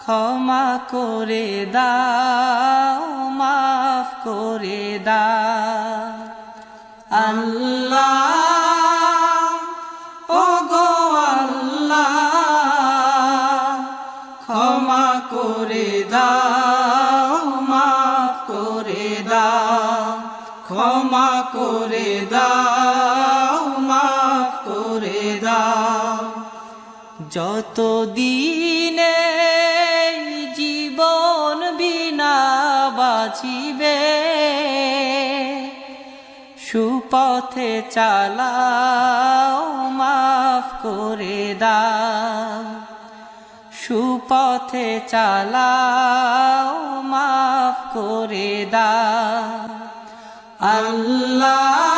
ক্ষমা করে দাও, মাফ করে দাও। আল্লাহ ওগো আল্লাহ, ক্ষমা করে দাও, মাফ করে দাও, ক্ষমা করে দাও, মাফ করে দাও। যত দিনে জীবন বিনা বাঁচিবে, সুপথে চালাও, মাফ করে দাও, সুপথে চালাও, মাফ করে দাও। আল্লাহ